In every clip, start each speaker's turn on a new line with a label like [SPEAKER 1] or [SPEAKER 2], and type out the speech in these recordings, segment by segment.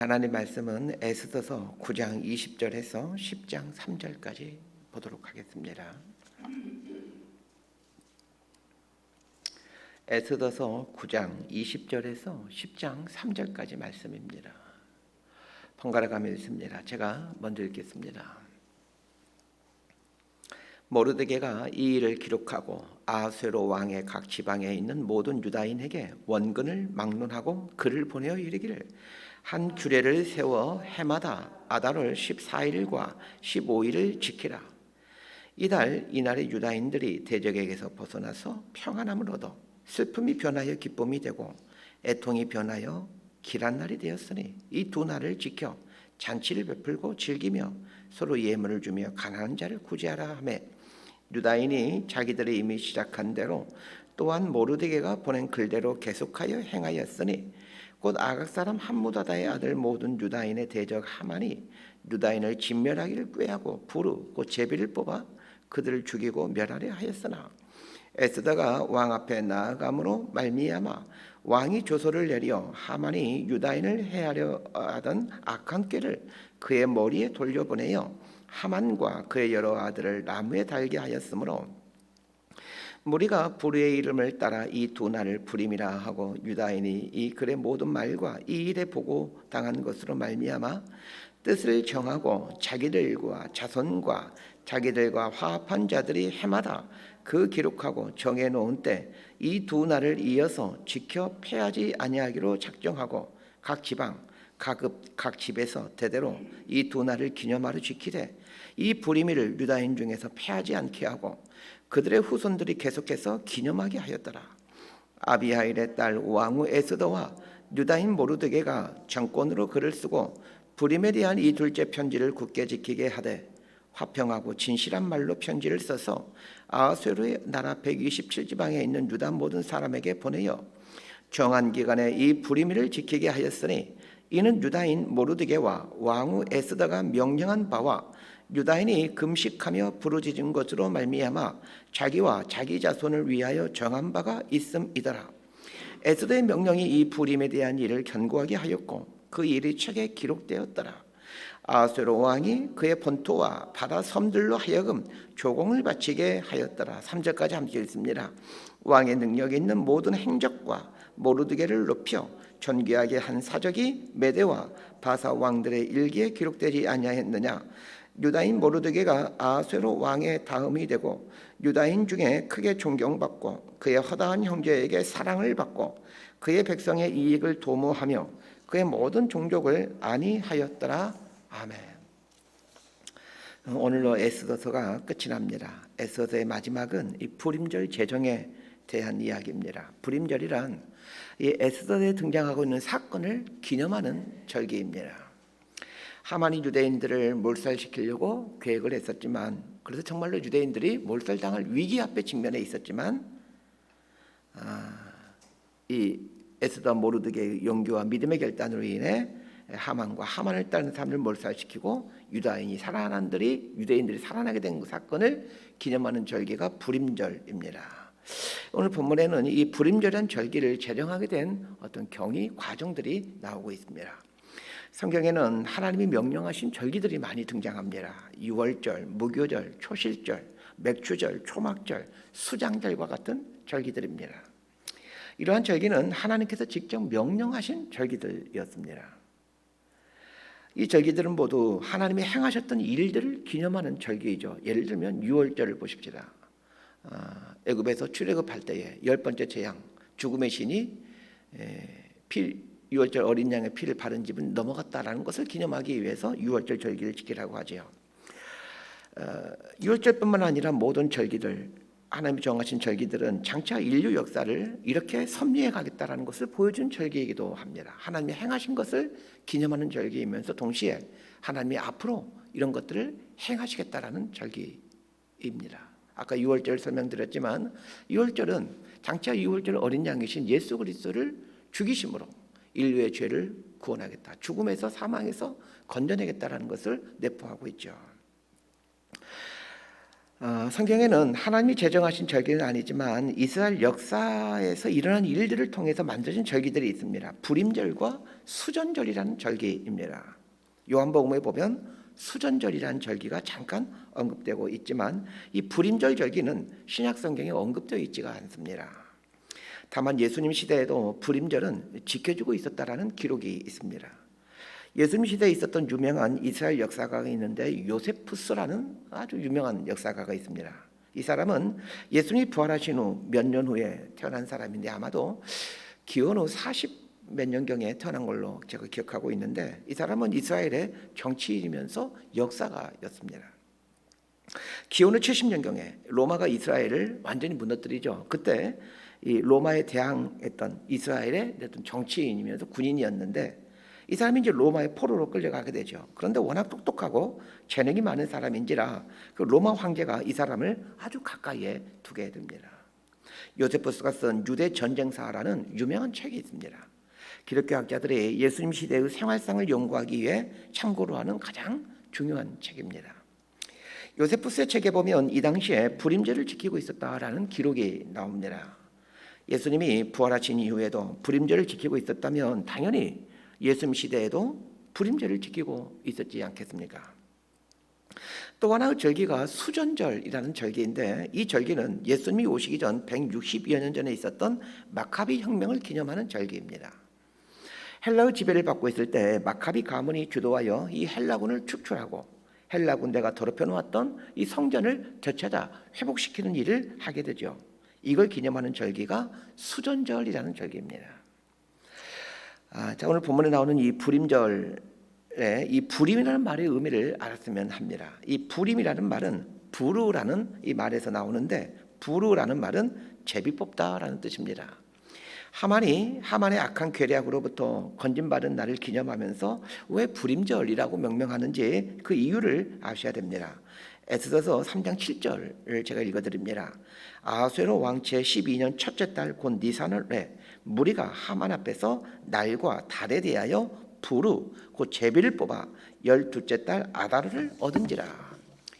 [SPEAKER 1] 하나님 말씀은 에스더서 9장 20절에서 10장 3절까지 보도록 하겠습니다. 에스더서 9장 20절에서 10장 3절까지 말씀입니다. 번갈아 가며 읽습니다. 제가 먼저 읽겠습니다. 모르드게가 이 일을 기록하고 아하수에로 왕의 각 지방에 있는 모든 유다인에게 원근을 막론하고 글을 보내어 이르기를, 한 규례를 세워 해마다 아달월 14일과 15일을 지키라. 이날에 유다인들이 대적에게서 벗어나서 평안함을 얻어 슬픔이 변하여 기쁨이 되고 애통이 변하여 길한 날이 되었으니 이 두 날을 지켜 잔치를 베풀고 즐기며 서로 예물을 주며 가난한 자를 구제하라 하며, 유다인이 자기들이 이미 시작한 대로 또한 모르드게가 보낸 글대로 계속하여 행하였으니, 곧 아각 사람 함무다다의 아들 모든 유다인의 대적 하만이 유다인을 진멸하기를 꾀하고 부르 곧 제비를 뽑아 그들을 죽이고 멸하려 하였으나, 에스더가 왕 앞에 나아감으로 말미암아 왕이 조서를 내려 하만이 유다인을 해하려 하던 악한 꾀를 그의 머리에 돌려보내어 하만과 그의 여러 아들을 나무에 달게 하였으므로, 무리가 부르의 이름을 따라 이 두 날을 부림이라 하고, 유다인이 이 글의 모든 말과 이 일에 보고 당한 것으로 말미암아 뜻을 정하고 자기들과 자손과 자기들과 화합한 자들이 해마다 그 기록하고 정해 놓은 때 이 두 날을 이어서 지켜 패하지 아니하기로 작정하고, 각 지방 각 집에서 대대로 이 두 날을 기념하러 지키되, 이 부림일을 유다인 중에서 패하지 않게 하고 그들의 후손들이 계속해서 기념하게 하였더라. 아비하일의 딸 왕후 에스더와 유다인 모르드게가 정권으로 글을 쓰고 부림에 대한 이 둘째 편지를 굳게 지키게 하되, 화평하고 진실한 말로 편지를 써서 아하수에로의 나라 127지방에 있는 유다 모든 사람에게 보내어 정한 기간에 이 부림일을 지키게 하였으니, 이는 유다인 모르드게와 왕후 에스더가 명령한 바와 유다인이 금식하며 부르짖은 것으로 말미암아 자기와 자기 자손을 위하여 정한 바가 있음이더라. 에스더의 명령이 이 부림에 대한 일을 견고하게 하였고 그 일이 책에 기록되었더라. 아하수에로 왕이 그의 본토와 바다 섬들로 하여금 조공을 바치게 하였더라. 3절까지 함께 읽습니다. 왕의 능력 있는 모든 행적과 모르드게를 높여 존귀하게 한 사적이 메대와 바사 왕들의 일기에 기록되지 아니하였느냐. 유다인 모르드게가 아하수에로 왕의 다음이 되고 유다인 중에 크게 존경받고 그의 허다한 형제에게 사랑을 받고 그의 백성의 이익을 도모하며 그의 모든 종족을 안위하였더라. 아멘. 오늘로 에스더서가 끝이 납니다. 에스더서의 마지막은 이 부림절 제정에 대한 이야기입니다. 부림절이란 이 에스더에 등장하고 있는 사건을 기념하는 절기입니다. 하만이 유대인들을 몰살시키려고 계획을 했었지만, 그래서 정말로 유대인들이 몰살당할 위기 앞에 직면해 있었지만, 이 에스더 모르드게의 용기와 믿음의 결단으로 인해 하만을 따르는 사람들을 몰살시키고 유대인들이 살아나게 된 사건을 기념하는 절기가 부림절입니다. 오늘 본문에는 이 부림절이라는 절기를 제정하게 된 어떤 경위 과정들이 나오고 있습니다. 성경에는 하나님이 명령하신 절기들이 많이 등장합니다. 유월절, 무교절, 초실절, 맥주절, 초막절, 수장절과 같은 절기들입니다. 이러한 절기는 하나님께서 직접 명령하신 절기들이었습니다. 이 절기들은 모두 하나님이 행하셨던 일들을 기념하는 절기이죠. 예를 들면 유월절을 보십시다. 애굽에서 출애굽할 때에 10번째 재앙, 죽음의 신이 유월절 어린 양의 피를 바른 집은 넘어갔다라는 것을 기념하기 위해서 유월절 절기를 지키라고 하지요. 유월절뿐만 아니라 모든 절기들, 하나님이 정하신 절기들은 장차 인류 역사를 이렇게 섭리해 가겠다라는 것을 보여준 절기이기도 합니다. 하나님이 행하신 것을 기념하는 절기이면서 동시에 하나님이 앞으로 이런 것들을 행하시겠다라는 절기입니다. 아까 유월절 설명드렸지만, 유월절은 장차 유월절 어린 양이신 예수 그리스도를 죽이심으로 인류의 죄를 구원하겠다, 죽음에서 사망에서 건져내겠다라는 것을 내포하고 있죠. 성경에는 하나님이 제정하신 절기는 아니지만 이스라엘 역사에서 일어난 일들을 통해서 만들어진 절기들이 있습니다. 불임절과 수전절이라는 절기입니다. 요한복음에 보면 수전절이라는 절기가 잠깐 언급되고 있지만 이 불임절 절기는 신약 성경에 언급되어 있지가 않습니다. 다만 예수님 시대에도 불임절은 지켜지고 있었다라는 기록이 있습니다. 예수님 시대에 있었던 유명한 이스라엘 역사가가 있는데 요세푸스라는 아주 유명한 역사가가 있습니다. 이 사람은 예수님이 부활하신 후 몇 년 후에 태어난 사람인데 아마도 기원 후 40 몇 년경에 태어난 걸로 제가 기억하고 있는데 이 사람은 이스라엘의 정치인이면서 역사가였습니다. 기원 후 70년경에 로마가 이스라엘을 완전히 무너뜨리죠. 그때 이 로마에 대항했던 이스라엘의 어떤 정치인이면서 군인이었는데 이 사람이 이제 로마의 포로로 끌려가게 되죠. 그런데 워낙 똑똑하고 재능이 많은 사람인지라 그 로마 황제가 이 사람을 아주 가까이에 두게 됩니다. 요세푸스가 쓴 유대 전쟁사라는 유명한 책이 있습니다. 기독교학자들이 예수님 시대의 생활상을 연구하기 위해 참고로 하는 가장 중요한 책입니다. 요세푸스의 책에 보면 이 당시에 불임절을 지키고 있었다라는 기록이 나옵니다. 예수님이 부활하신 이후에도 불임절을 지키고 있었다면 당연히 예수님 시대에도 불임절을 지키고 있었지 않겠습니까? 또 하나의 절기가 수전절이라는 절기인데 이 절기는 예수님이 오시기 전 160여 년 전에 있었던 마카비 혁명을 기념하는 절기입니다. 헬라의 지배를 받고 있을 때 마카비 가문이 주도하여 이 헬라군을 축출하고 헬라 군대가 더럽혀 놓았던 이 성전을 되찾아 회복시키는 일을 하게 되죠. 이걸 기념하는 절기가 수전절이라는 절기입니다. 자, 오늘 본문에 나오는 이 불임절에 이 불임이라는 말의 의미를 알았으면 합니다. 이 불임이라는 말은 부르라는 이 말에서 나오는데 부르라는 말은 제비 뽑다라는 뜻입니다. 하만의 악한 괴략으로부터 건진받은 날을 기념하면서 왜 불임절이라고 명명하는지 그 이유를 아셔야 됩니다. 에스더서 3장 7절을 제가 읽어드립니다. 아하수에로 왕체 12년 첫째 달 곧 니산월에 무리가 하만 앞에서 날과 달에 대하여 부르 곧 제비를 뽑아 12째 달 아다르를 얻은지라.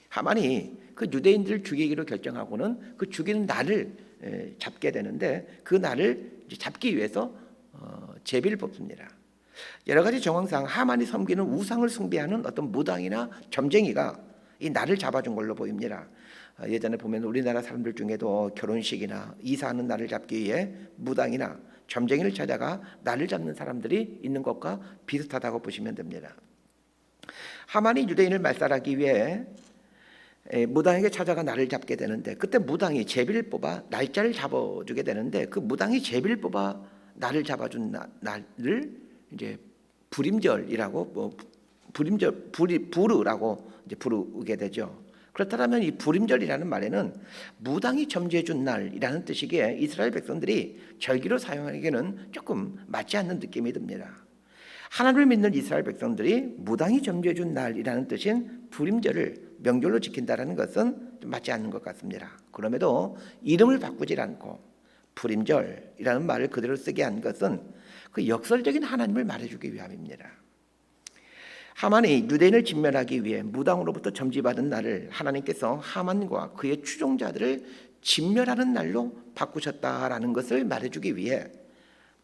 [SPEAKER 1] 하만이 그 유대인들을 죽이기로 결정하고는 그 죽이는 날을 잡게 되는데 그 날을 잡기 위해서 제비를 뽑습니다. 여러 가지 정황상 하만이 섬기는 우상을 숭배하는 어떤 무당이나 점쟁이가 이 날을 잡아준 걸로 보입니다. 예전에 보면 우리나라 사람들 중에도 결혼식이나 이사하는 날을 잡기 위해 무당이나 점쟁이를 찾아가 날을 잡는 사람들이 있는 것과 비슷하다고 보시면 됩니다. 하만이 유대인을 말살하기 위해 무당에게 찾아가 날을 잡게 되는데 그때 무당이 제비를 뽑아 날짜를 잡아주게 되는데 그 무당이 제비를 뽑아 날을 잡아준 날을 이제 불임절이라고 부르라고 이제 부르게 되죠. 그렇다면 이 불임절이라는 말에는 무당이 점지해준 날이라는 뜻이기에 이스라엘 백성들이 절기로 사용하기에는 조금 맞지 않는 느낌이 듭니다. 하나님을 믿는 이스라엘 백성들이 무당이 점지해준 날이라는 뜻인 불임절을 명절로 지킨다는 것은 좀 맞지 않는 것 같습니다. 그럼에도 이름을 바꾸질 않고 불임절이라는 말을 그대로 쓰게 한 것은 그 역설적인 하나님을 말해주기 위함입니다. 하만이 유대인을 진멸하기 위해 무당으로부터 점지받은 날을 하나님께서 하만과 그의 추종자들을 진멸하는 날로 바꾸셨다라는 것을 말해주기 위해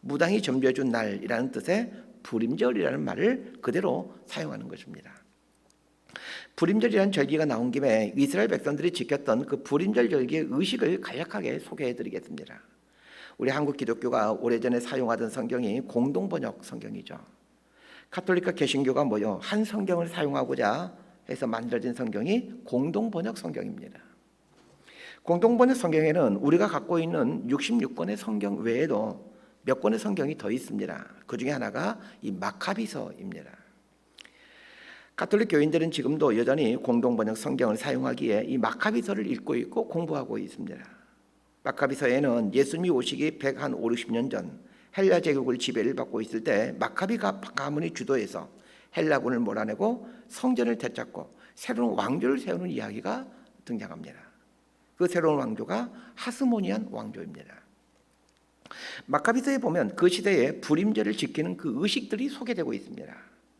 [SPEAKER 1] 무당이 점지해준 날이라는 뜻의 불임절이라는 말을 그대로 사용하는 것입니다. 불임절이라는 절기가 나온 김에 이스라엘 백성들이 지켰던 그 불임절 절기의 의식을 간략하게 소개해드리겠습니다. 우리 한국 기독교가 오래전에 사용하던 성경이 공동번역 성경이죠. 가톨릭과 개신교가 모여 한 성경을 사용하고자 해서 만들어진 성경이 공동번역 성경입니다. 공동번역 성경에는 우리가 갖고 있는 66권의 성경 외에도 몇 권의 성경이 더 있습니다. 그 중에 하나가 이 마카비서입니다. 가톨릭 교인들은 지금도 여전히 공동번역 성경을 사용하기에 이 마카비서를 읽고 있고 공부하고 있습니다. 마카비서에는 예수님이 오시기 150년 전 헬라 제국을 지배를 받고 있을 때 마카비 가문이 주도해서 헬라군을 몰아내고 성전을 되찾고 새로운 왕조를 세우는 이야기가 등장합니다. 그 새로운 왕조가 하스모니안 왕조입니다. 마카비서에 보면 그 시대에 불임절을 지키는 그 의식들이 소개되고 있습니다.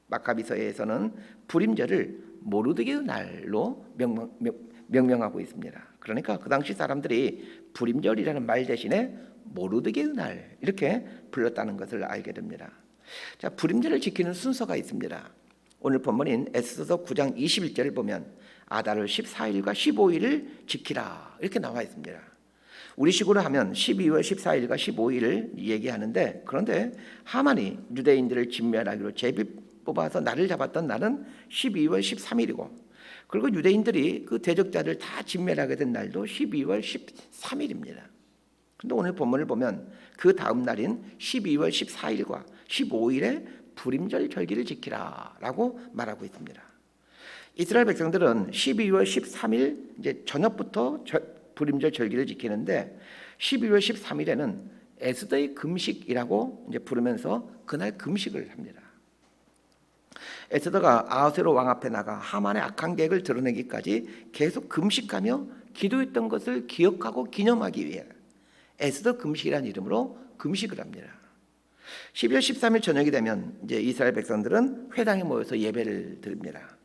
[SPEAKER 1] 마카비서에서는 불임절을 모르드게의 날로 명명하고 있습니다. 그러니까 그 당시 사람들이 불임절이라는 말 대신에 모르드게의 날 이렇게 불렀다는 것을 알게 됩니다. 자, 불임절을 지키는 순서가 있습니다. 오늘 본문인 에스더서 9장 21절을 보면 아달월 14일과 15일을 지키라 이렇게 나와 있습니다. 우리식으로 하면 12월 14일과 15일을 얘기하는데, 그런데 하만이 유대인들을 진멸하기로 제비 뽑아서 날을 잡았던 날은 12월 13일이고, 그리고 유대인들이 그 대적자를 다 진멸하게 된 날도 12월 13일입니다. 그런데 오늘 본문을 보면 그 다음 날인 12월 14일과 15일에 불임절 절기를 지키라라고 말하고 있습니다. 이스라엘 백성들은 12월 13일 이제 저녁부터 불임절 절기를 지키는데, 12월 13일에는 에스더의 금식이라고 이제 부르면서 그날 금식을 합니다. 에스더가 아하수에로 왕 앞에 나가 하만의 악한 계획을 드러내기까지 계속 금식하며 기도했던 것을 기억하고 기념하기 위해 에스더 금식이라는 이름으로 금식을 합니다. 12월 13일 저녁이 되면 이제 이스라엘 백성들은 회당에 모여서 예배를 드립니다.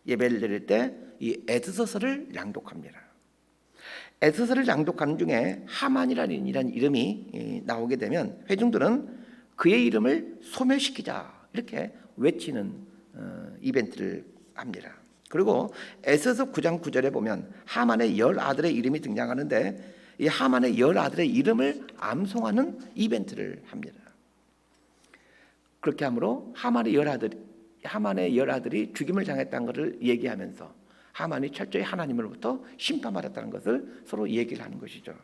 [SPEAKER 1] 예배를 드릴 때 이 에스더서를 낭독합니다. 에스더서를 낭독하는 중에 하만이라는 이름이 나오게 되면 회중들은 그의 이름을 소멸시키자 이렇게 외치는 이벤트를 합니다. 그리고 에스더서 9장 9절에 보면 하만의 10아들의 이름이 등장하는데, 이 하만의 10아들의 이름을 암송하는 이벤트를 합니다. 그렇게 함으로 하만의 10아들이 죽임을 당했다는 것을 얘기하면서 하만이 철저히 하나님으로부터 심판받았다는 것을 서로 얘기를 하는 것이죠.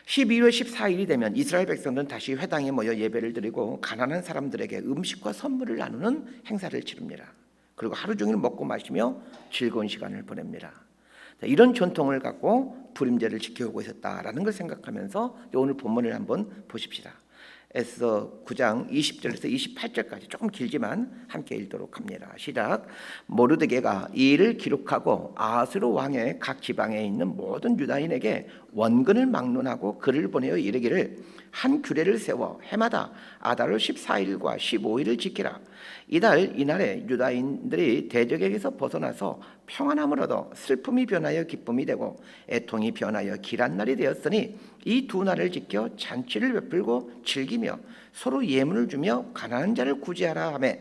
[SPEAKER 1] 12월 14일이 되면 이스라엘 백성들은 다시 회당에 모여 예배를 드리고 가난한 사람들에게 음식과 선물을 나누는 행사를 치릅니다. 그리고 하루 종일 먹고 마시며 즐거운 시간을 보냅니다. 이런 전통을 갖고 불임절을 지켜오고 있었다라는 걸 생각하면서 오늘 본문을 한번 보십시다. 에스더 9장 20절에서 28절까지 조금 길지만 함께 읽도록 합니다. 시작. 모르드게가 이 일을 기록하고 아하스로 왕의 각 지방에 있는 모든 유다인에게 원근을 막론하고 글을 보내어 이르기를 한 규례를 세워 해마다 아달월 14일과 15일을 지키라. 이날에 유다인들이 대적에게서 벗어나서 평안함을 얻어 슬픔이 변하여 기쁨이 되고 애통이 변하여 길한 날이 되었으니 이 두 날을 지켜 잔치를 베풀고 즐기며 서로 예물을 주며 가난한 자를 구제하라 하며,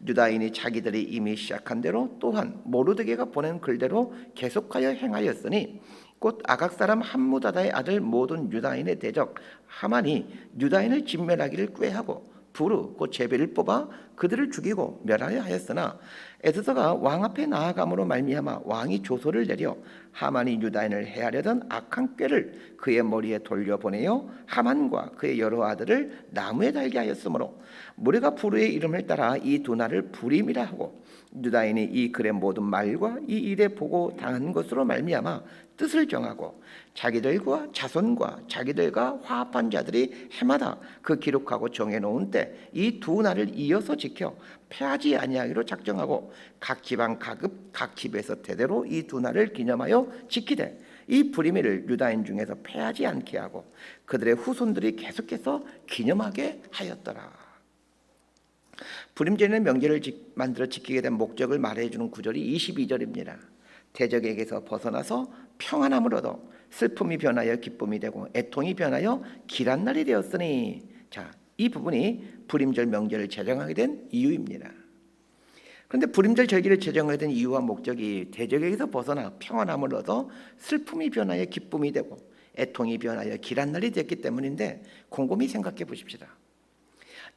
[SPEAKER 1] 유다인이 자기들이 이미 시작한 대로 또한 모르드게가 보낸 글대로 계속하여 행하였으니 곧 아각 사람 함무다다의 아들 모든 유다인의 대적 하만이 유다인을 진멸하기를 꾀하고 부르 곧 제비를 뽑아 그들을 죽이고 멸하여 하였으나, 에스더가 왕 앞에 나아감으로 말미암아 왕이 조소를 내려 하만이 유다인을 해하려던 악한 꾀를 그의 머리에 돌려보내어 하만과 그의 여러 아들을 나무에 달게 하였으므로 무리가 부르의 이름을 따라 이 두 날을 불임이라 하고, 유다인이 이 글의 모든 말과 이 일에 보고 당한 것으로 말미암아 뜻을 정하고 자기들과 자손과 자기들과 화합한 자들이 해마다 그 기록하고 정해놓은 때 이 두 날을 이어서 지켜 패하지 아니하기로 작정하고 각 지방 각 집에서 대대로 이 두 날을 기념하여 지키되 이 불임일을 유다인 중에서 패하지 않게 하고 그들의 후손들이 계속해서 기념하게 하였더라. 불임절이라는 명제를 만들어 지키게 된 목적을 말해주는 구절이 22절입니다. 대적에게서 벗어나서 평안함을 얻어 슬픔이 변하여 기쁨이 되고 애통이 변하여 길한 날이 되었으니, 자, 이 부분이 불임절 명제를 제정하게 된 이유입니다. 그런데 불임절 절기를 제정하게 된 이유와 목적이 대적에게서 벗어나 평안함을 얻어 슬픔이 변하여 기쁨이 되고 애통이 변하여 길한 날이 됐기 때문인데, 곰곰이 생각해 보십시다.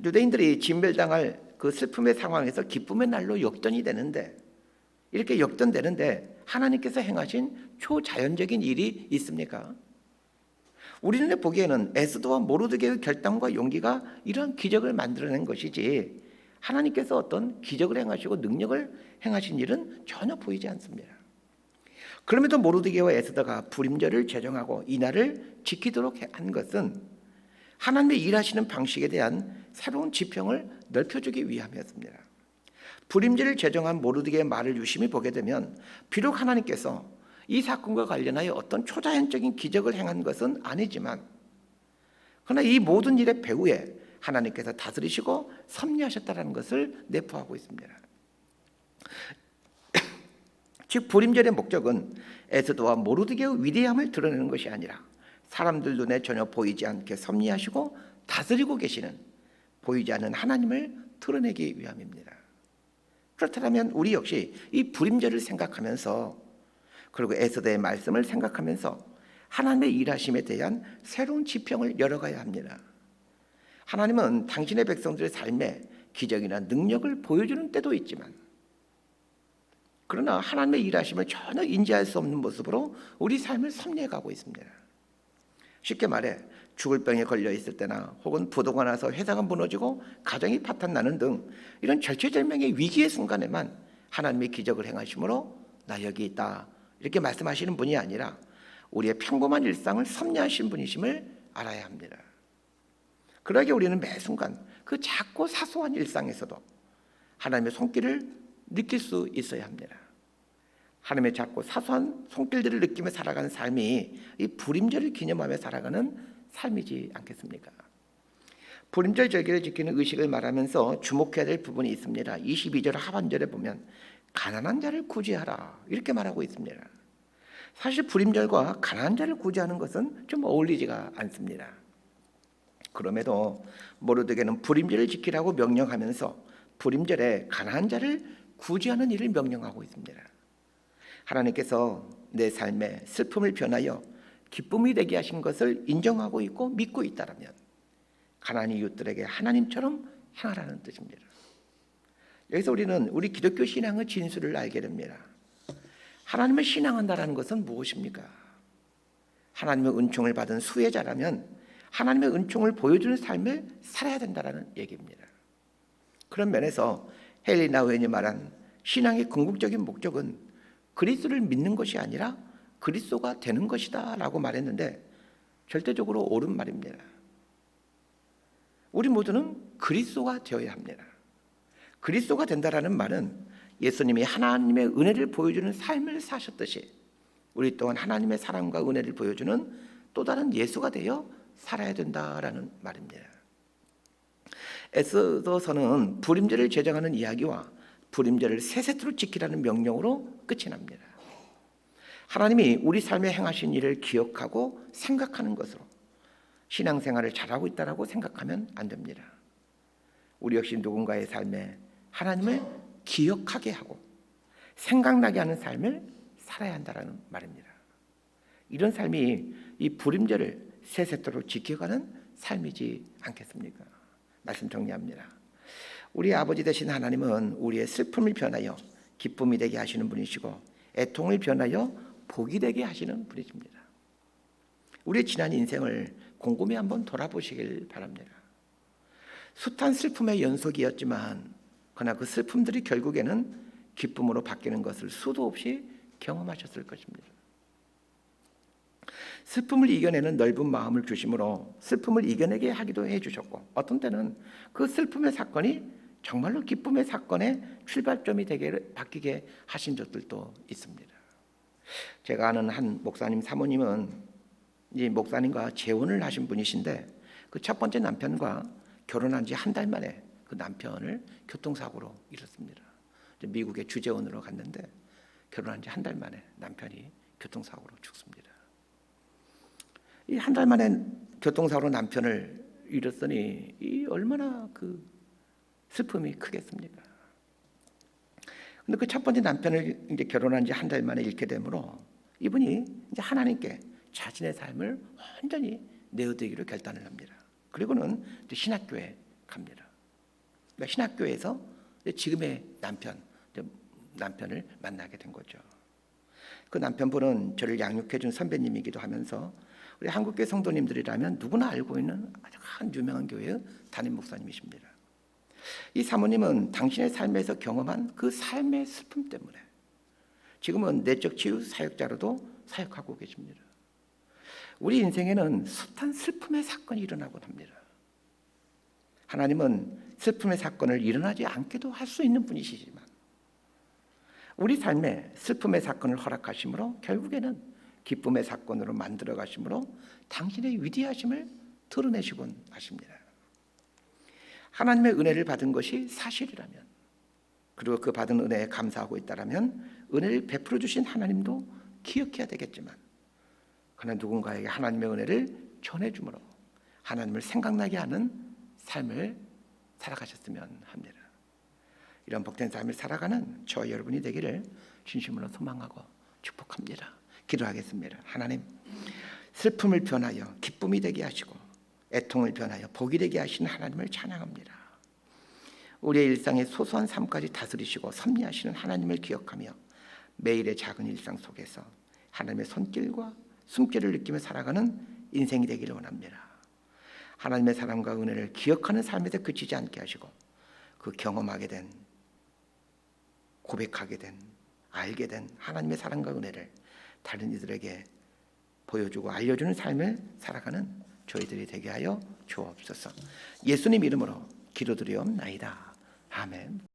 [SPEAKER 1] 유대인들이 진멸당할 그 슬픔의 상황에서 기쁨의 날로 역전이 되는데, 이렇게 역전되는데 하나님께서 행하신 초자연적인 일이 있습니까? 우리는 보기에는 에스더와 모르드게의 결단과 용기가 이런 기적을 만들어낸 것이지, 하나님께서 어떤 기적을 행하시고 능력을 행하신 일은 전혀 보이지 않습니다. 그럼에도 모르드게와 에스더가 불임절을 제정하고 이 날을 지키도록 한 것은 하나님의 일하시는 방식에 대한 새로운 지평을 넓혀주기 위함이었습니다. 불임절을 제정한 모르드게의 말을 유심히 보게 되면 비록 하나님께서 이 사건과 관련하여 어떤 초자연적인 기적을 행한 것은 아니지만, 그러나 이 모든 일의 배후에 하나님께서 즉 불임절의 목적은 에스더와 모르드게의 위대함을 드러내는 것이 아니라 사람들 눈에 전혀 보이지 않게 섭리하시고 다스리고 계시는 보이지 않는 하나님을 드러내기 위함입니다. 그렇다면 우리 역시 이 불임절을 생각하면서 그리고 에스더의 말씀을 생각하면서 하나님의 일하심에 대한 새로운 지평을 열어가야 합니다. 하나님은 당신의 백성들의 삶에 기적이나 능력을 보여주는 때도 있지만 그러나 하나님의 일하심을 전혀 인지할 수 없는 모습으로 우리 삶을 섭리해가고 있습니다. 쉽게 말해 죽을 병에 걸려 있을 때나 혹은 부도가 나서 회사가 무너지고 가정이 파탄나는 등 이런 절체절명의 위기의 순간에만 하나님의 기적을 행하심으로 나 여기 있다 이렇게 말씀하시는 분이 아니라 우리의 평범한 일상을 섭리하신 분이심을 알아야 합니다. 그러기에 우리는 매 순간 그 작고 사소한 일상에서도 하나님의 손길을 느낄 수 있어야 합니다. 하나님의 작고 사소한 손길들을 느끼며 살아가는 삶이 이 불임절을 기념하며 살아가는 삶이지 않겠습니까? 불임절 절기를 지키는 의식을 말하면서 주목해야 될 부분이 있습니다. 22절 하반절에 보면 가난한 자를 구제하라 이렇게 말하고 있습니다. 사실 불임절과 가난한 자를 구제하는 것은 좀 어울리지가 않습니다. 그럼에도 모르드게는 불임절을 지키라고 명령하면서 불임절에 가난한 자를 구제하는 일을 명령하고 있습니다. 하나님께서 내 삶에 슬픔을 변하여 기쁨이 되게 하신 것을 인정하고 있고 믿고 있다라면 가난한 이웃들에게 하나님처럼 행하라는 뜻입니다. 여기서 우리는 우리 기독교 신앙의 진수를 알게 됩니다. 하나님을 신앙한다라는 것은 무엇입니까? 하나님의 은총을 받은 수혜자라면 하나님의 은총을 보여주는 삶을 살아야 된다는 얘기입니다. 그런 면에서 헬리나 의원이 말한 신앙의 궁극적인 목적은 그리스도를 믿는 것이 아니라 그리스도가 되는 것이다 라고 말했는데 절대적으로 옳은 말입니다. 우리 모두는 그리스도가 되어야 합니다. 그리스도가 된다라는 말은 예수님이 하나님의 은혜를 보여주는 삶을 사셨듯이 우리 또한 하나님의 사랑과 은혜를 보여주는 또 다른 예수가 되어 살아야 된다라는 말입니다. 에스더서는 불임절을 제정하는 이야기와 불임절을 세 세트로 지키라는 명령으로 끝이 납니다. 하나님이 우리 삶에 행하신 일을 기억하고 생각하는 것으로 신앙생활을 잘하고 있다고 생각하면 안 됩니다. 우리 역시 누군가의 삶에 하나님을 기억하게 하고 생각나게 하는 삶을 살아야 한다는 말입니다. 이런 삶이 이 불임절을 세 세트로 지켜가는 삶이지 않겠습니까? 말씀 정리합니다. 우리 아버지 되신 하나님은 우리의 슬픔을 변하여 기쁨이 되게 하시는 분이시고 애통을 변하여 복이 되게 하시는 분이십니다. 우리의 지난 인생을 곰곰이 한번 돌아보시길 바랍니다. 숱한 슬픔의 연속이었지만 그러나 그 슬픔들이 결국에는 기쁨으로 바뀌는 것을 수도 없이 경험하셨을 것입니다. 슬픔을 이겨내는 넓은 마음을 주심으로 슬픔을 이겨내게 하기도 해주셨고 어떤 때는 그 슬픔의 사건이 정말로 기쁨의 사건의 출발점이 되게 바뀌게 하신 적들도 있습니다. 제가 아는 한 목사님 사모님은 이 목사님과 재혼을 하신 분이신데 그 첫 번째 남편과 결혼한 지 한 달 만에 그 남편을 교통사고로 잃었습니다. 미국에 주재원으로 갔는데 결혼한 지 한 달 만에 남편이 교통사고로 죽습니다. 이 한 달 만에 교통사고로 남편을 잃었으니 이 얼마나 그 슬픔이 크겠습니까? 근데 그 첫 번째 남편을 이제 결혼한 지 한 달 만에 잃게 되므로 이분이 이제 하나님께 자신의 삶을 완전히 내어드리기로 결단을 합니다. 그리고는 이제 신학교에 갑니다. 그러니까 신학교에서 지금의 남편을 만나게 된 거죠. 그 남편분은 저를 양육해준 선배님이기도 하면서 우리 한국교회 성도님들이라면 누구나 알고 있는 아주 한 유명한 교회의 담임 목사님이십니다. 이 사모님은 당신의 삶에서 경험한 그 삶의 슬픔 때문에 지금은 내적 치유 사역자로도 사역하고 계십니다. 우리 인생에는 숱한 슬픔의 사건이 일어나곤 합니다. 하나님은 슬픔의 사건을 일어나지 않게도 할 수 있는 분이시지만 우리 삶에 슬픔의 사건을 허락하심으로 결국에는 기쁨의 사건으로 만들어 가심으로 당신의 위대하심을 드러내시곤 하십니다. 하나님의 은혜를 받은 것이 사실이라면 그리고 그 받은 은혜에 감사하고 있다라면 은혜를 베풀어 주신 하나님도 기억해야 되겠지만, 그러나 누군가에게 하나님의 은혜를 전해주므로 하나님을 생각나게 하는 삶을 살아가셨으면 합니다. 이런 복된 삶을 살아가는 저와 여러분이 되기를 진심으로 소망하고 축복합니다. 기도하겠습니다. 하나님, 슬픔을 변하여 기쁨이 되게 하시고 애통을 변하여 복이 되게 하시는 하나님을 찬양합니다. 우리의 일상의 소소한 삶까지 다스리시고 섭리하시는 하나님을 기억하며 매일의 작은 일상 속에서 하나님의 손길과 숨길을 느끼며 살아가는 인생이 되기를 원합니다. 하나님의 사랑과 은혜를 기억하는 삶에서 그치지 않게 하시고 그 경험하게 된, 고백하게 된, 알게 된 하나님의 사랑과 은혜를 다른 이들에게 보여주고 알려주는 삶을 살아가는 저희들이 되게 하여 주옵소서. 예수님 이름으로 기도드리옵나이다. 아멘.